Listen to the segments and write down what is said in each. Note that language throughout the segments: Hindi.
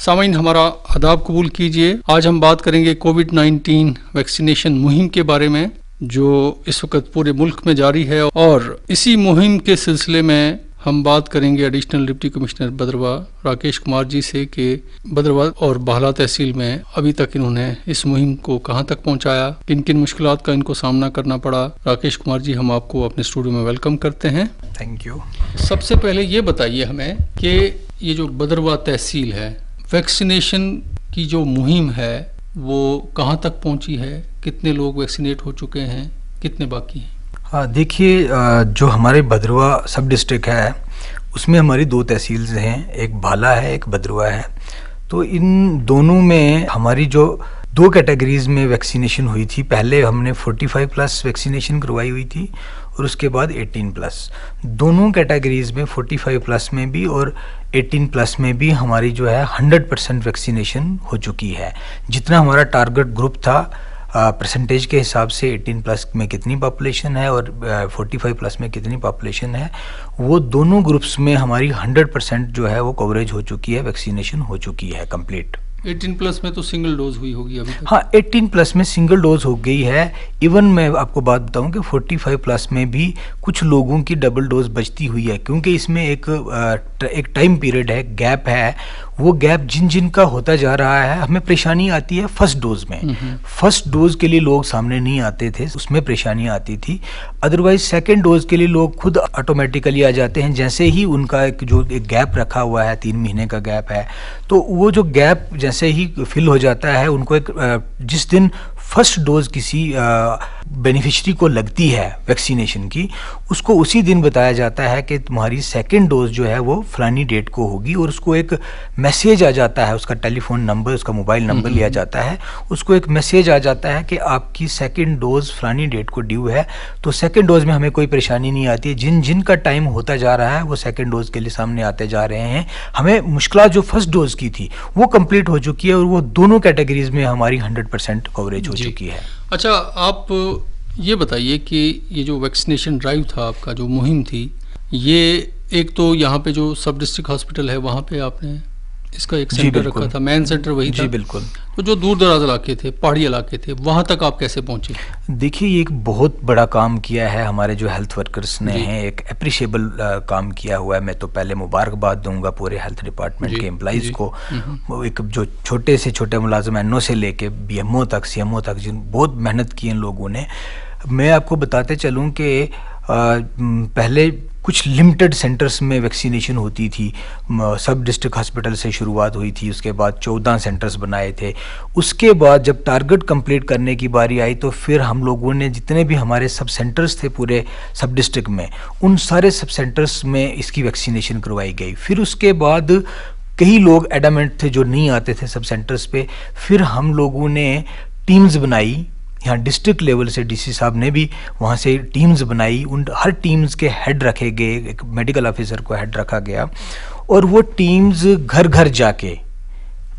सामीन हमारा आदाब कबूल कीजिए। आज हम बात करेंगे कोविड-19 वैक्सीनेशन मुहिम के बारे में जो इस वक्त पूरे मुल्क में जारी है, और इसी मुहिम के सिलसिले में हम बात करेंगे additional deputy commissioner Bhaderwah Rakesh Kumar ji से कि भद्रवाह और बाहला तहसील में अभी तक इन्होंने इस मुहिम को कहां तक पहुंचाया, किन किन मुश्किलात का इनको सामना करना पड़ा। राकेश कुमार जी, हम आपको अपने स्टूडियो में वेलकम करते हैं। Thank you. सबसे पहले ये बताइए हमें कि ये जो भद्रवाह तहसील है, वैक्सीनेशन की जो मुहिम है वो कहाँ तक पहुँची है, कितने लोग वैक्सीनेट हो चुके हैं, कितने बाकी हैं? हाँ, देखिए, जो हमारे भद्रवाह सब डिस्ट्रिक्ट है उसमें हमारी 2 तहसील्स हैं, एक भाला है, एक भद्रवाह है। तो इन दोनों में हमारी जो 2 कैटेगरीज में वैक्सीनेशन हुई थी, पहले हमने 45+ वैक्सीनेशन करवाई हुई थी और उसके बाद 18+। दोनों कैटेगरीज में 45+ में भी और 18+ में भी हमारी जो है 100% वैक्सीनेशन हो चुकी है। जितना हमारा टारगेट ग्रुप था परसेंटेज के हिसाब से 18+ में कितनी पॉपुलेशन है और 45+ में कितनी पॉपुलेशन है, वो दोनों ग्रुप्स में हमारी 100% जो है वो कवरेज हो चुकी है, वैक्सीनेशन हो चुकी है कंप्लीट। 18+ में तो सिंगल डोज हुई होगी अभी तक? हाँ, 18+ में सिंगल डोज हो गई है। इवन मैं आपको बात बताऊं कि 45+ में भी कुछ लोगों की डबल डोज बचती हुई है, क्योंकि इसमें एक टाइम पीरियड है, गैप है। वो गैप जिन का होता जा रहा है, हमें परेशानी आती है फर्स्ट डोज में। फर्स्ट डोज के लिए लोग सामने नहीं आते थे, उसमें परेशानी आती थी। अदरवाइज सेकेंड डोज के लिए लोग खुद ऑटोमेटिकली आ जाते हैं, जैसे ही उनका एक गैप रखा हुआ है, 3 महीने का गैप है, तो वो जो गैप जैसे ही फिल हो जाता है, उनको जिस दिन फर्स्ट डोज किसी बेनिफिशरी को लगती है वैक्सीनेशन की, उसको उसी दिन बताया जाता है कि तुम्हारी सेकेंड डोज जो है वो फलानी डेट को होगी, और उसको एक मैसेज आ जाता है, उसका टेलीफोन नंबर, उसका मोबाइल नंबर लिया जाता है, उसको एक मैसेज आ जाता है कि आपकी सेकेंड डोज फलानी डेट को ड्यू है। तो सेकेंड डोज में हमें कोई परेशानी नहीं आती है। जिन का टाइम होता जा रहा है वो सेकेंड डोज के लिए सामने आते जा रहे हैं। हमें मुश्किलात जो फर्स्ट डोज की थी वो कंप्लीट हो चुकी है, और वो दोनों कैटेगरीज में हमारी 100% कवरेज हो चुकी है। अच्छा, आप ये बताइए कि ये जो वैक्सीनेशन ड्राइव था आपका, जो मुहिम थी, ये एक तो यहाँ पे जो सब डिस्ट्रिक्ट हॉस्पिटल है वहाँ पे आपने इसका एक सेंटर रखा था, मेन सेंटर वही था? जी बिल्कुल। तो जो दूर दराज इलाके थे, पहाड़ी इलाके थे, वहाँ तक आप कैसे पहुँचे? देखिए, ये एक बहुत बड़ा काम किया है हमारे जो हेल्थ वर्कर्स ने हैं, एक अप्रिशिएबल काम किया हुआ है। मैं तो पहले मुबारकबाद दूंगा पूरे हेल्थ डिपार्टमेंट के एम्प्लॉइज़ को। एक जो छोटे से छोटे मुलाजिम NO से लेके BMO तक, CMO तक, जिन बहुत मेहनत की इन लोगों ने। मैं आपको बताते चलूँ कि पहले कुछ लिमिटेड सेंटर्स में वैक्सीनेशन होती थी। सब डिस्ट्रिक्ट हॉस्पिटल से शुरुआत हुई थी, उसके बाद 14 सेंटर्स बनाए थे। उसके बाद जब टारगेट कंप्लीट करने की बारी आई तो फिर हम लोगों ने जितने भी हमारे सब सेंटर्स थे पूरे सब डिस्ट्रिक्ट में, उन सारे सब सेंटर्स में इसकी वैक्सीनेशन करवाई गई। फिर उसके बाद कई लोग एडामेंट थे जो नहीं आते थे सब सेंटर्स पे, फिर हम लोगों ने टीम्स बनाई। यहाँ डिस्ट्रिक्ट लेवल से DC साहब ने भी वहाँ से टीम्स बनाई, उन हर टीम्स के हेड रखे गए, एक मेडिकल ऑफिसर को हेड रखा गया, और वो टीम्स घर घर जाके,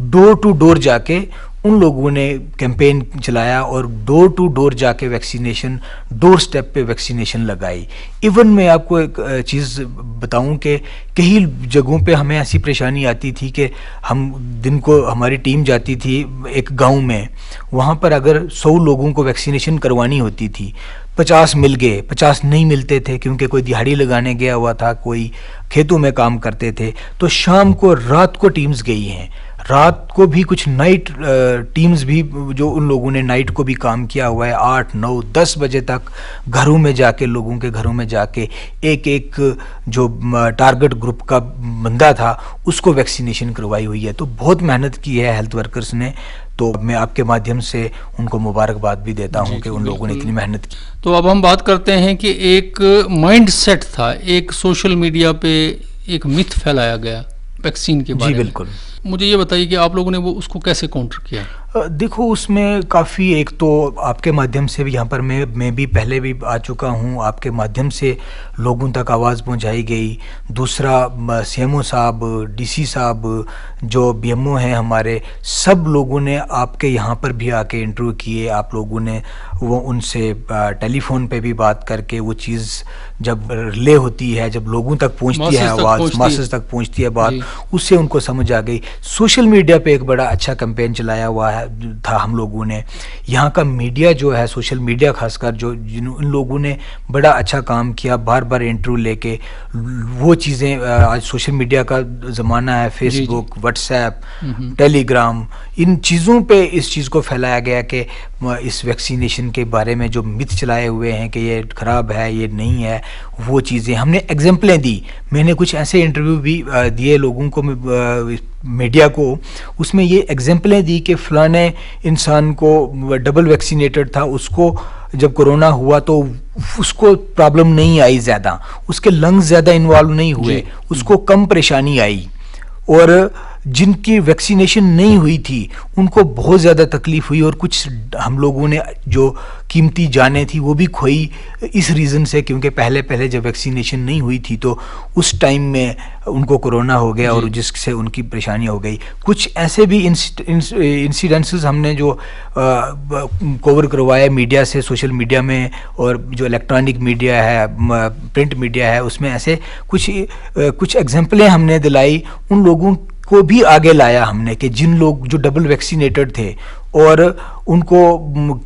डोर टू डोर जाके उन लोगों ने कैंपेन चलाया और डोर टू डोर जाके वैक्सीनेशन, डोर स्टेप पे वैक्सीनेशन लगाई। इवन मैं आपको एक चीज़ बताऊं कि कई जगहों पे हमें ऐसी परेशानी आती थी कि हम दिन को हमारी टीम जाती थी एक गांव में, वहाँ पर अगर 100 लोगों को वैक्सीनेशन करवानी होती थी, 50 मिल गए, 50 नहीं मिलते थे क्योंकि कोई दिहाड़ी लगाने गया हुआ था, कोई खेतों में काम करते थे। तो शाम को, रात को टीम्स गई हैं, रात को भी कुछ नाइट टीम्स भी जो उन लोगों ने नाइट को भी काम किया हुआ है। 8, 9, 10 बजे तक घरों में जाके, लोगों के घरों में जाके एक जो टारगेट ग्रुप का बंदा था उसको वैक्सीनेशन करवाई हुई है। तो बहुत मेहनत की है हेल्थ वर्कर्स ने, तो मैं आपके माध्यम से उनको मुबारकबाद भी देता हूं कि उन लोगों ने इतनी मेहनत की। तो अब हम बात करते हैं कि एक माइंड सेट था, एक सोशल मीडिया पे एक मिथ फैलाया गया वैक्सीन के बारे में। जी बिल्कुल। मुझे ये बताइए कि आप लोगों ने वो उसको कैसे काउंटर किया? देखो उसमें काफ़ी, एक तो आपके माध्यम से भी यहाँ पर मैं भी पहले भी आ चुका हूँ, आपके माध्यम से लोगों तक आवाज़ पहुँचाई गई। दूसरा सीएमओ साहब, डीसी साहब, जो बीएमओ हैं हमारे, सब लोगों ने आपके यहाँ पर भी आके इंटरव्यू किए। आप लोगों ने वो उनसे टेलीफोन पे भी बात करके वो चीज़ जब रिले होती है, जब लोगों तक पहुँचती है आवाज़, मासेस तक पहुँचती है बात, उससे उनको समझ आ गई। सोशल मीडिया पे एक बड़ा अच्छा कैंपेन चलाया हुआ था हम लोगों ने। यहाँ का मीडिया जो है, सोशल मीडिया खासकर, जो इन लोगों ने बड़ा अच्छा काम किया, बार बार इंटरव्यू लेके वो चीज़ें। आज सोशल मीडिया का ज़माना है, फेसबुक, व्हाट्सएप, टेलीग्राम, इन चीज़ों पे इस चीज़ को फैलाया गया कि इस वैक्सीनेशन के बारे में जो मिथ चलाए हुए हैं कि ये ख़राब है, ये नहीं है, वो चीज़ें हमने एग्जाम्पलें दी। मैंने कुछ ऐसे इंटरव्यू भी दिए लोगों को, मीडिया को, उसमें ये एग्जाम्पलें दी कि फ़लाने इंसान को डबल वैक्सीनेटेड था, उसको जब कोरोना हुआ तो उसको प्रॉब्लम नहीं आई ज़्यादा, उसके लंग्स ज़्यादा इन्वॉल्व नहीं हुए, उसको कम परेशानी आई। और जिनकी वैक्सीनेशन नहीं हुई थी उनको बहुत ज़्यादा तकलीफ हुई, और कुछ हम लोगों ने जो कीमती जानें थी वो भी खोई इस रीज़न से, क्योंकि पहले जब वैक्सीनेशन नहीं हुई थी तो उस टाइम में उनको कोरोना हो गया और जिससे उनकी परेशानी हो गई। कुछ ऐसे भी इंसिडेंसेस हमने जो कवर करवाए मीडिया से, सोशल मीडिया में, और जो इलेक्ट्रॉनिक मीडिया है, प्रिंट मीडिया है, उसमें ऐसे कुछ एग्जाम्पलें हमने दिलाई। उन लोगों को भी आगे लाया हमने कि जिन लोग जो डबल वैक्सीनेटेड थे और उनको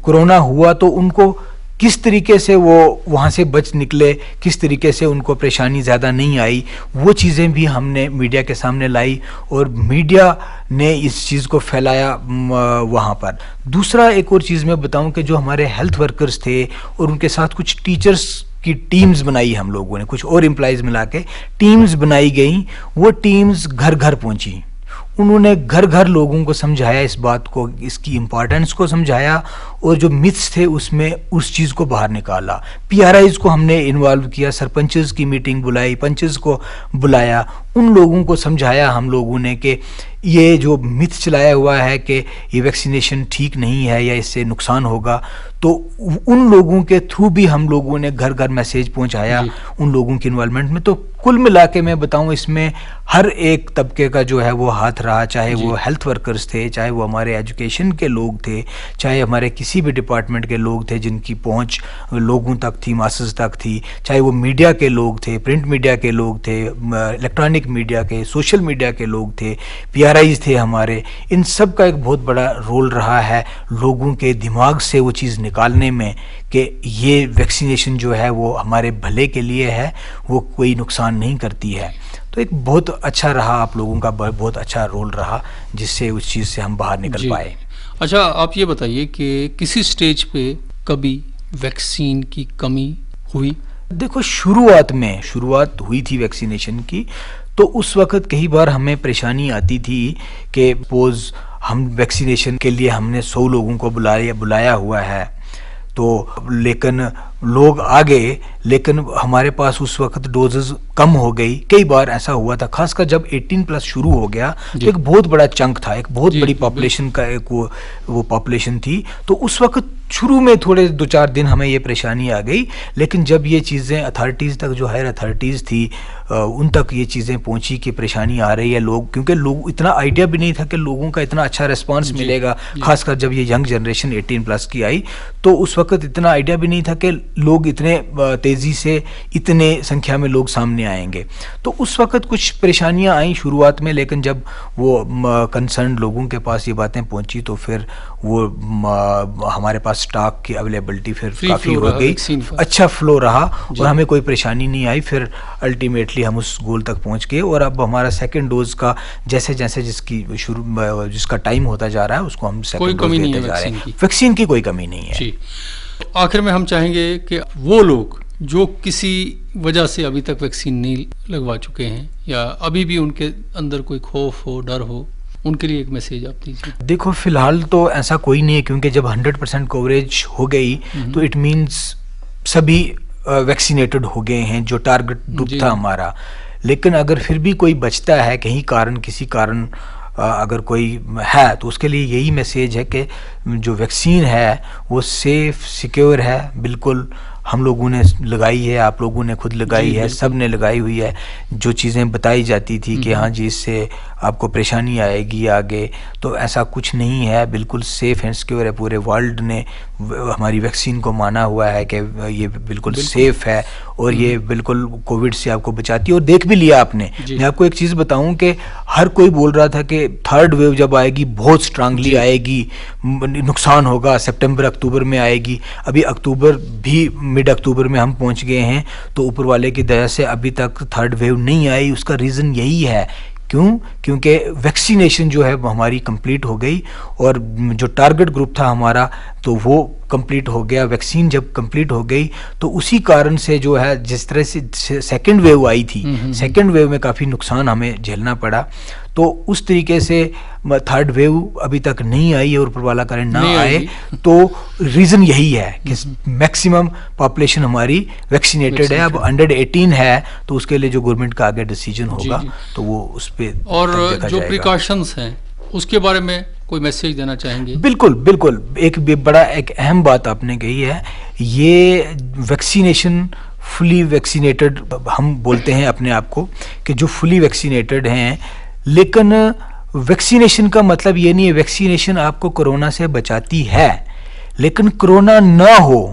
कोरोना हुआ तो उनको किस तरीके से वो वहाँ से बच निकले, किस तरीके से उनको परेशानी ज़्यादा नहीं आई, वो चीज़ें भी हमने मीडिया के सामने लाई और मीडिया ने इस चीज़ को फैलाया वहाँ पर। दूसरा एक और चीज़ मैं बताऊँ कि जो हमारे हेल्थ वर्कर्स थे और उनके साथ कुछ टीचर्स की टीम्स बनाई हम लोगों ने, कुछ और एम्प्लॉइज़ मिला के टीम्स बनाई गई। वो टीम्स घर घर पहुंची, उन्होंने घर घर लोगों को समझाया इस बात को, इसकी इम्पोर्टेंस को समझाया, और जो मिथ्स थे उसमें उस चीज़ को बाहर निकाला। पीआरआईज़ को हमने इन्वॉल्व किया, सरपंचेस की मीटिंग बुलाई, पंचेस को बुलाया, उन लोगों को समझाया हम लोगों ने कि ये जो मिथ चलाया हुआ है कि ये वैक्सीनेशन ठीक नहीं है या इससे नुकसान होगा, तो उन लोगों के थ्रू भी हम लोगों ने घर घर मैसेज पहुंचाया उन लोगों की इन्वॉल्वमेंट में। तो कुल मिला के मैं बताऊं, इसमें हर एक तबके का जो है वो हाथ रहा, चाहे वो हेल्थ वर्कर्स थे, चाहे वो हमारे एजुकेशन के लोग थे, चाहे हमारे किसी भी डिपार्टमेंट के लोग थे जिनकी पहुंच लोगों तक थी, मासेस तक थी, चाहे वो मीडिया के लोग थे, प्रिंट मीडिया के लोग थे, इलेक्ट्रॉनिक मीडिया के, सोशल मीडिया के लोग थे, पीआरआईज़ थे हमारे। इन सब का एक बहुत बड़ा रोल रहा है लोगों के दिमाग से वो चीज़ निकालने में कि ये वैक्सीनेशन जो है वो हमारे भले के लिए है, वो कोई नुकसान नहीं करती है। तो एक बहुत अच्छा रहा, आप लोगों का बहुत अच्छा रोल रहा, जिससे उस चीज़ से हम बाहर निकल पाए। अच्छा, आप ये बताइए कि किसी स्टेज पे कभी वैक्सीन की कमी हुई? देखो, शुरुआत हुई थी वैक्सीनेशन की, तो उस वक़्त कई बार हमें परेशानी आती थी कि पोज हम वैक्सीनेशन के लिए हमने 100 लोगों को बुलाया हुआ है, तो लेकिन लोग आ गए, लेकिन हमारे पास उस वक्त डोजेस कम हो गई। कई बार ऐसा हुआ था, खासकर जब 18+ शुरू हो गया तो एक बहुत बड़ा चंक था, एक बहुत बड़ी पॉपुलेशन का एक वो पॉपुलेशन थी। तो उस वक्त शुरू में थोड़े 2-4 दिन हमें ये परेशानी आ गई, लेकिन जब ये चीज़ें अथॉरिटीज़ तक, जो हायर अथॉरिटीज़ थी, उन तक ये चीज़ें पहुंची कि परेशानी आ रही है, लोग, क्योंकि लोग इतना आइडिया भी नहीं था कि लोगों का इतना अच्छा रिस्पांस मिलेगा, खासकर जब ये यंग जनरेशन 18+ की आई, तो उस वक्त इतना आइडिया भी नहीं था कि लोग इतने तेज़ी से इतने संख्या में लोग सामने आएंगे। तो उस वक्त कुछ परेशानियां आई शुरुआत में, लेकिन जब वो कंसर्न लोगों के पास ये बातें पहुंची तो फिर वो हमारे पास स्टॉक की अवेलेबिलिटी फिर काफ़ी हो गई, अच्छा फ्लो रहा और हमें कोई परेशानी नहीं आई। फिर अल्टीमेटली हम उस गोल तक पहुंच गए और अब हमारा सेकंड डोज का जैसे जैसे जिसका टाइम होता जा रहा है उसको हम सेकंड डोज देते जा रहे हैं। वैक्सीन की कोई कमी नहीं है। आखिर में हम चाहेंगे कि वो लोग जो किसी वजह से अभी तक वैक्सीन नहीं लगवा चुके हैं या अभी भी उनके अंदर कोई खौफ हो, डर हो, उनके लिए एक मैसेज आप दीजिए। देखो, फिलहाल तो ऐसा कोई नहीं है, क्योंकि जब 100% कवरेज हो गई तो इट मीन्स सभी वैक्सीनेटेड हो गए हैं, जो टारगेट ग्रुप था हमारा। लेकिन अगर फिर भी कोई बचता है कहीं किसी कारण अगर कोई है तो उसके लिए यही मैसेज है कि जो वैक्सीन है वो सेफ सिक्योर है, बिल्कुल हम लोगों ने लगाई है, आप लोगों ने खुद लगाई है, सब ने लगाई हुई है। जो चीज़ें बताई जाती थी कि हाँ जी इससे आपको परेशानी आएगी आगे, तो ऐसा कुछ नहीं है, बिल्कुल सेफ एंड सिक्योर है। पूरे वर्ल्ड ने हमारी वैक्सीन को माना हुआ है कि ये बिल्कुल सेफ है और ये बिल्कुल कोविड से आपको बचाती है। और देख भी लिया आपने। मैं आपको एक चीज़ बताऊं कि हर कोई बोल रहा था कि थर्ड वेव जब आएगी बहुत स्ट्रांगली आएगी, नुकसान होगा, सितंबर अक्टूबर में आएगी। अभी अक्टूबर भी, मिड अक्टूबर में हम पहुंच गए हैं, तो ऊपर वाले की दया से अभी तक थर्ड वेव नहीं आई। उसका रीज़न यही है, क्यों? क्योंकि वैक्सीनेशन जो है वो हमारी कंप्लीट हो गई और जो टारगेट ग्रुप था हमारा तो वो कंप्लीट हो गया। वैक्सीन जब कंप्लीट हो गई तो उसी कारण से जो है, जिस तरह से सेकेंड वेव आई थी, सेकेंड वेव में काफ़ी नुकसान हमें झेलना पड़ा, तो उस तरीके से थर्ड वेव अभी तक नहीं आई और ऊपर वाला कारण ना आए। तो रीज़न यही है कि मैक्सिमम पॉपुलेशन हमारी वैक्सीनेटेड है। अब अंडर 18 है तो उसके लिए जो गवर्नमेंट का आगे डिसीजन होगा तो वो उस पर और जो प्रिकॉशंस हैं उसके बारे में कोई मैसेज देना चाहेंगे? बिल्कुल बिल्कुल, एक अहम बात आपने कही है। ये वैक्सीनेशन, फुली वैक्सीनेटेड हम बोलते हैं अपने आप को कि जो फुली वैक्सीनेटेड हैं, लेकिन वैक्सीनेशन का मतलब ये नहीं है, वैक्सीनेशन आपको कोरोना से बचाती है, लेकिन कोरोना ना हो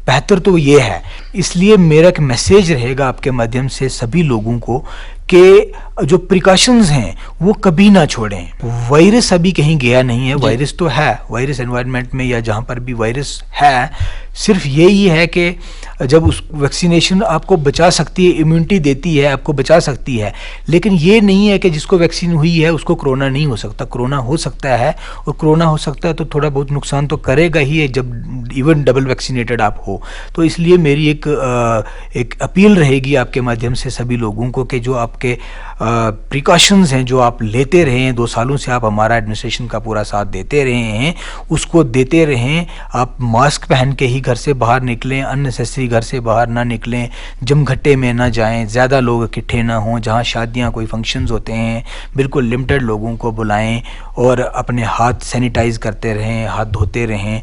बेहतर तो ये है। इसलिए मेरा एक मैसेज रहेगा आपके माध्यम से सभी लोगों को कि जो प्रिकॉशंस हैं वो कभी ना छोड़ें। वायरस अभी कहीं गया नहीं है, वायरस तो है, वायरस एनवायरनमेंट में या जहाँ पर भी वायरस है, सिर्फ यही है कि जब उस वैक्सीनेशन आपको बचा सकती है, इम्यूनिटी देती है, आपको बचा सकती है, लेकिन ये नहीं है कि जिसको वैक्सीन हुई है उसको कोरोना नहीं हो सकता। कोरोना हो सकता है, और कोरोना हो सकता है तो थोड़ा बहुत नुकसान तो करेगा ही है जब इवन डबल वैक्सीनेटेड आप हो। तो इसलिए मेरी एक अपील रहेगी आपके माध्यम से सभी लोगों को कि जो आपके प्रिकॉशंस हैं जो आप लेते रहे हैं, 2 सालों से आप हमारा एडमिनिस्ट्रेशन का पूरा साथ देते रहे हैं, उसको देते रहें। आप मास्क पहन के ही घर से बाहर निकलें, अननेसेसरी घर से बाहर ना निकलें, जमघट्टे में ना जाएं, ज़्यादा लोग इकट्ठे ना हों। जहां शादियां, कोई फंक्शंस होते हैं, बिल्कुल लिमिटेड लोगों को बुलाएं और अपने हाथ सैनिटाइज करते रहें, हाथ धोते रहें।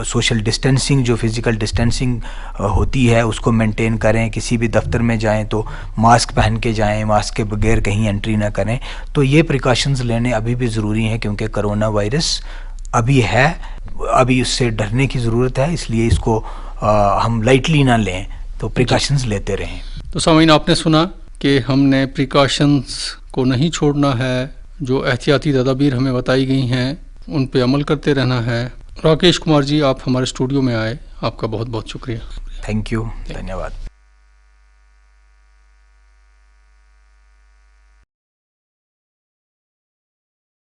सोशल डिस्टेंसिंग, जो फिज़िकल डिस्टेंसिंग होती है उसको मेंटेन करें। किसी भी दफ्तर में जाएं तो मास्क पहन के जाएं, मास्क के बगैर कहीं एंट्री ना करें। तो ये प्रिकॉशंस लेने अभी भी ज़रूरी हैं, क्योंकि कोरोना वायरस अभी है, अभी उससे डरने की ज़रूरत है। इसलिए इसको हम लाइटली ना लें, तो प्रिकॉशंस लेते रहें। तो सामीन, आपने सुना कि हमने प्रिकॉशंस को नहीं छोड़ना है, जो एहतियाती तदाबीर हमें बताई गई हैं उन पे अमल करते रहना है। राकेश कुमार जी, आप हमारे स्टूडियो में आए, आपका बहुत बहुत शुक्रिया। थैंक यू, धन्यवाद।